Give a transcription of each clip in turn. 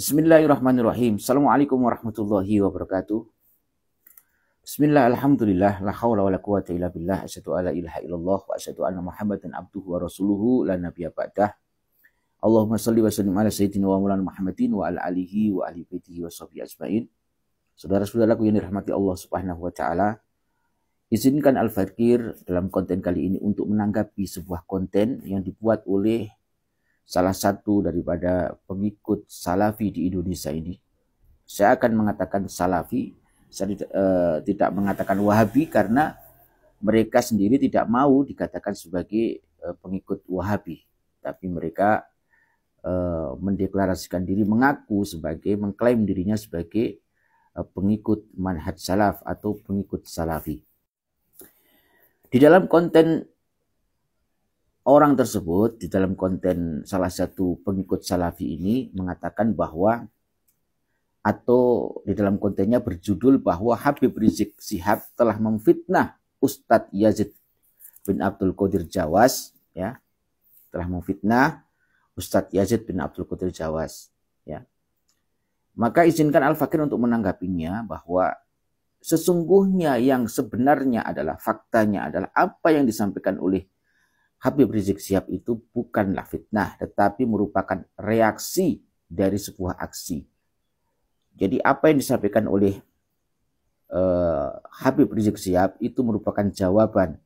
Bismillahirrahmanirrahim. Assalamualaikum warahmatullahi wabarakatuh. Bismillah, alhamdulillah, la hawla wa la quwata illa billah, asyhadu alla ilaha illallah wa asyhadu anna Muhammadan abduhu wa rasuluhu la nabiyya ba'dah. Allahumma shalli wa sallim ala sayyidina wa maulana Muhammadin wa ala alihi wa ahli baitihi wa sahbihi ajmain. Saudara-saudaraku yang dirahmati Allah Subhanahu wa taala, izinkan Al-Fakir dalam konten kali ini untuk menanggapi sebuah konten yang dibuat oleh salah satu daripada pengikut Salafi di Indonesia ini. Saya akan mengatakan Salafi, saya tidak mengatakan Wahabi karena mereka sendiri tidak mau dikatakan sebagai pengikut Wahabi, tapi mereka mendeklarasikan diri, mengklaim dirinya sebagai pengikut manhaj salaf atau pengikut Salafi. Di dalam konten orang tersebut, di dalam konten salah satu pengikut Salafi ini mengatakan bahwa, atau di dalam kontennya berjudul bahwa Habib Rizik Syihab telah memfitnah Ustadz Yazid bin Abdul Qadir Jawas, ya, telah memfitnah Ustadz Yazid bin Abdul Qadir Jawas, ya. Maka izinkan Al-Fakir untuk menanggapinya bahwa sesungguhnya yang sebenarnya adalah, faktanya adalah apa yang disampaikan oleh Habib Rizik Syihab itu bukanlah fitnah, tetapi merupakan reaksi dari sebuah aksi. Jadi apa yang disampaikan oleh Habib Rizik Syihab itu merupakan jawaban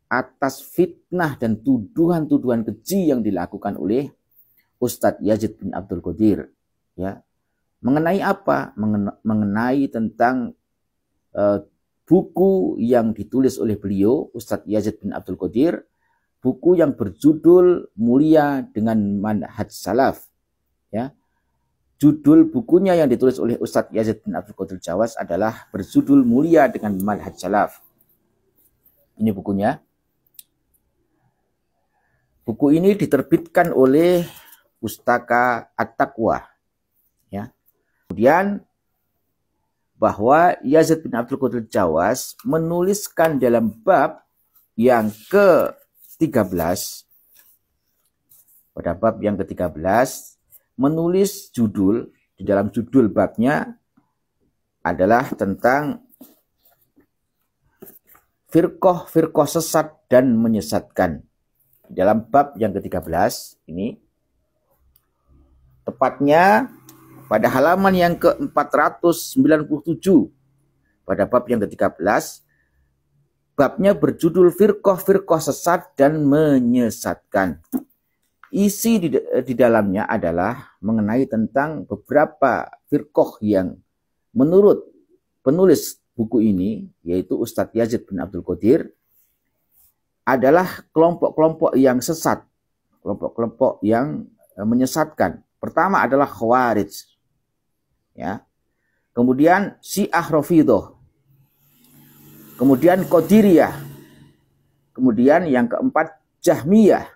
atas fitnah dan tuduhan-tuduhan keji yang dilakukan oleh Ustadz Yazid bin Abdul Qadir. Ya. Mengenai apa? Mengenai tentang buku yang ditulis oleh beliau, Ustadz Yazid bin Abdul Qadir, buku yang berjudul Mulia dengan Manhaj Salaf, ya. Judul bukunya yang ditulis oleh Ustadz Yazid bin Abdul Qadir Jawas adalah berjudul Mulia dengan Manhaj Salaf. Ini bukunya. Buku ini diterbitkan oleh Pustaka At-Taqwa, ya. Kemudian bahwa Yazid bin Abdul Qadir Jawas menuliskan dalam bab yang ke-13, pada bab yang ke-13 menulis judul, di dalam judul babnya adalah tentang firqah sesat dan menyesatkan. Di dalam bab yang ke-13 ini, tepatnya pada halaman yang ke-497, pada bab yang ke-13, babnya berjudul firqah sesat dan menyesatkan. Isi di dalamnya adalah mengenai tentang beberapa firqah yang menurut penulis buku ini, yaitu Ustadz Yazid bin Abdul Qadir, adalah kelompok-kelompok yang sesat, kelompok-kelompok yang menyesatkan. Pertama adalah Khawarij, ya. Kemudian Syiah Rafidhah, kemudian Qadiriyah, kemudian yang keempat Jahmiyah,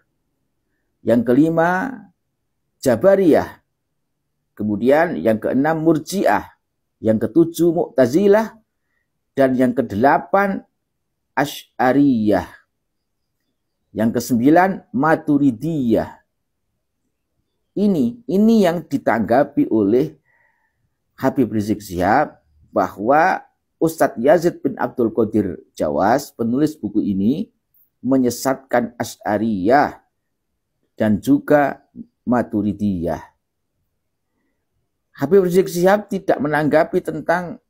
yang kelima Jabariyah, kemudian yang keenam Murji'ah, yang ketujuh Mu'tazilah, dan yang kedelapan Asy'ariyah, yang kesembilan Maturidiyah. Ini yang ditanggapi oleh Habib Rizik Syihab bahwa Ustadz Yazid bin Abdul Qadir Jawas, penulis buku ini, menyesatkan Asy'ariyah dan juga Maturidiyah. Habib Rizik Syihab tidak menanggapi tentang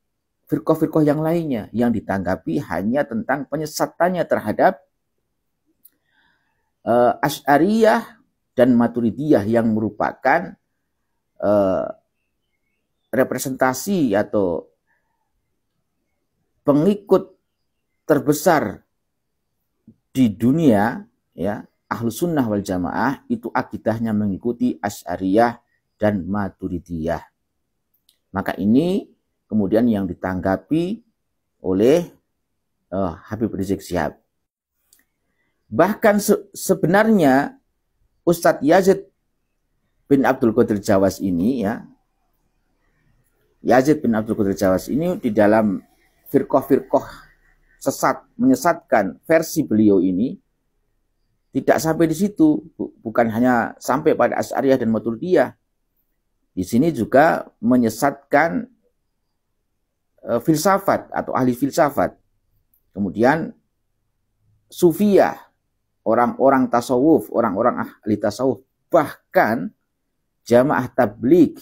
firqah-firqah yang lainnya. Yang ditanggapi hanya tentang penyesatannya terhadap Asy'ariyah dan Maturidiyah yang merupakan representasi atau pengikut terbesar di dunia, ya, Ahlus Sunnah wal Jamaah, itu akidahnya mengikuti Asy'ariyah dan Maturidiyah. Maka ini kemudian yang ditanggapi oleh Habib Rizik Syihab. Bahkan sebenarnya Ustadz Yazid bin Abdul Qadir Jawas ini, ya, Yazid bin Abdul Qadir Jawas ini di dalam firqah sesat, menyesatkan versi beliau ini tidak sampai di situ, bukan hanya sampai pada Asy'ariyah dan Maturidiyah. di sini juga menyesatkan filsafat atau ahli filsafat. Kemudian sufiyah, orang-orang tasawuf, orang-orang ahli tasawuf, bahkan jamaah tabligh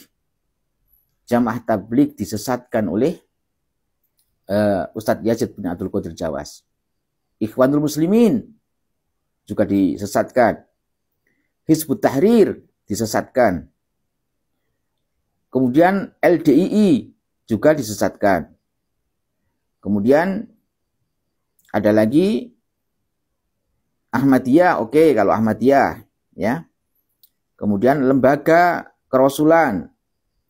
disesatkan oleh Ustadz Yazid bin Abdul Qadir Jawas. Ikhwanul Muslimin juga disesatkan. Hizbut Tahrir disesatkan. Kemudian LDII juga disesatkan. Kemudian ada lagi Ahmadiyah, oke, kalau Ahmadiyah, ya. Kemudian lembaga kerasulan,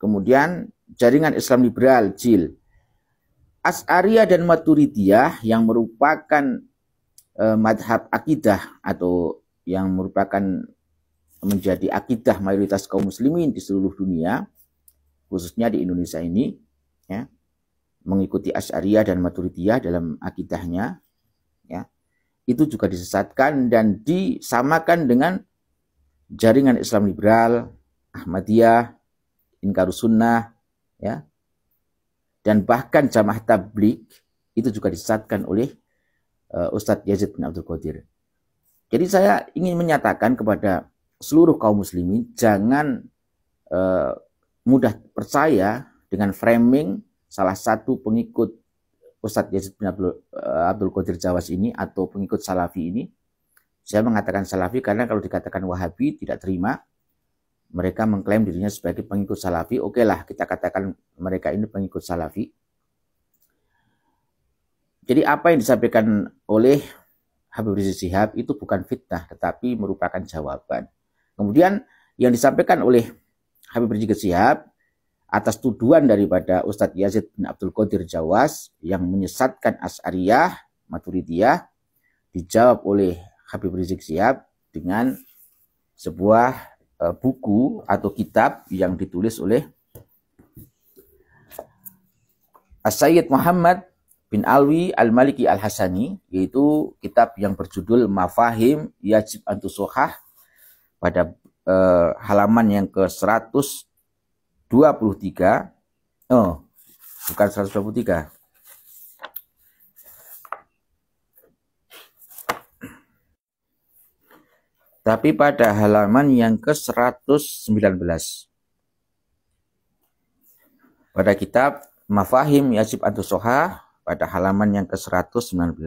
kemudian jaringan Islam liberal, JIL. Asy'ariyah dan Maturidiyah yang merupakan madhab akidah atau yang merupakan menjadi akidah mayoritas kaum muslimin di seluruh dunia, khususnya di Indonesia ini, ya, mengikuti Asy'ariyah dan Maturidiyah dalam akidahnya, ya, itu juga disesatkan dan disamakan dengan jaringan Islam liberal, Ahmadiyah, Inkarus Sunnah, ya, dan bahkan jamaah tabligh itu juga disesatkan oleh Ustadz Yazid bin Abdul Qadir. Jadi saya ingin menyatakan kepada seluruh kaum muslimin, jangan mudah percaya dengan framing salah satu pengikut Ustadz Yazid bin Abdul Qadir Jawas ini atau pengikut Salafi ini. Saya mengatakan Salafi karena kalau dikatakan Wahabi tidak terima. Mereka mengklaim dirinya sebagai pengikut Salafi. Oke lah, kita katakan mereka ini pengikut Salafi. Jadi apa yang disampaikan oleh Habib Rizik Syihab itu bukan fitnah, tetapi merupakan jawaban. Kemudian yang disampaikan oleh Habib Rizik Syihab atas tuduhan daripada Ustadz Yazid bin Abdul Qadir Jawas yang menyesatkan Asy'ariyah, Maturidiyah, dijawab oleh Habib Rizik Syihab dengan sebuah buku atau kitab yang ditulis oleh As-Sayyid Muhammad bin Alwi Al-Maliki Al-Hasani, yaitu kitab yang berjudul Mafahim Yajib Antusohah pada halaman yang ke-123. Oh, bukan 123. Tapi pada halaman yang ke-119. Pada kitab Mafahim Yajib Antusohah pada halaman yang ke-119.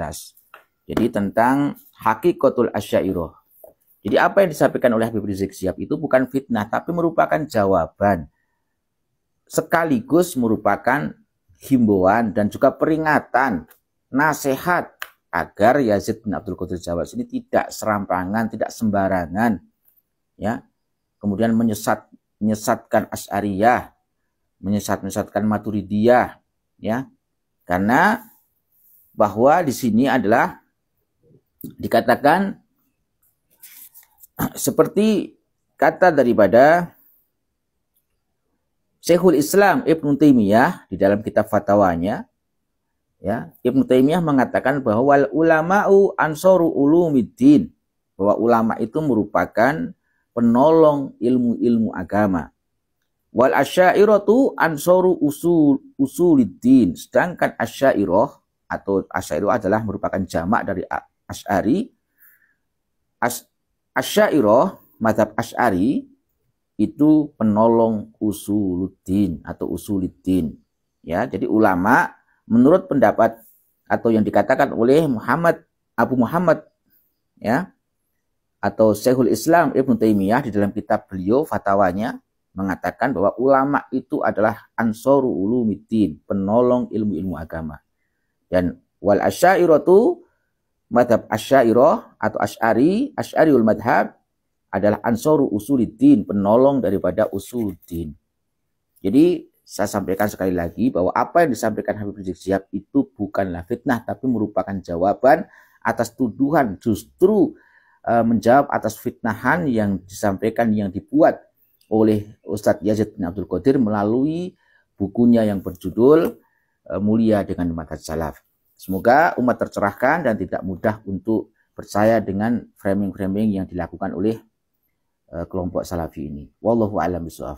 Jadi tentang Hakikatul Asy'ariyah. Jadi apa yang disampaikan oleh Habib Rizik Syihab itu bukan fitnah, tapi merupakan jawaban. Sekaligus merupakan himbauan dan juga peringatan, nasihat agar Yazid bin Abdul Qadir Jawas ini tidak serampangan, tidak sembarangan, ya. Kemudian menyesatkan Asy'ariyah, menyesatkan Maturidiyah, ya. Karena bahwa di sini adalah dikatakan seperti kata daripada Syekhul Islam Ibnu Taimiyah di dalam kitab fatwanya, ya, Ibnu Taimiyah mengatakan bahwa wal ulama'u ansaru ulumiddin, bahwa ulama itu merupakan penolong ilmu-ilmu agama. Wal asy'ariyatu ansaru usuliddin, sedangkan asy'ariyah atau asy'ariyah adalah merupakan jamak dari Asy'ari. Asy'ariyah, mazhab Asy'ari itu penolong usuluddin atau usuliddin, ya. Jadi ulama menurut pendapat atau yang dikatakan oleh Abu Muhammad, ya, atau Syekhul Islam Ibnu Taimiyah di dalam kitab beliau fatwanya mengatakan bahwa ulama itu adalah ansaru ulumiddin, penolong ilmu-ilmu agama. Dan wal asy'ariyatu, madhab asy'ariyah atau asy'ariul madhab adalah ansaru usuliddin, penolong daripada usuluddin. Jadi saya sampaikan sekali lagi bahwa apa yang disampaikan Habib Rizik Syihab itu bukanlah fitnah, tapi merupakan jawaban atas tuduhan, justru menjawab atas fitnahan yang disampaikan, yang dibuat oleh Ustadz Yazid bin Abdul Qadir melalui bukunya yang berjudul Mulia dengan Manhaj Salaf. Semoga umat tercerahkan dan tidak mudah untuk percaya dengan framing-framing yang dilakukan oleh kelompok Salafi ini. Wallahu a'lam bishawab.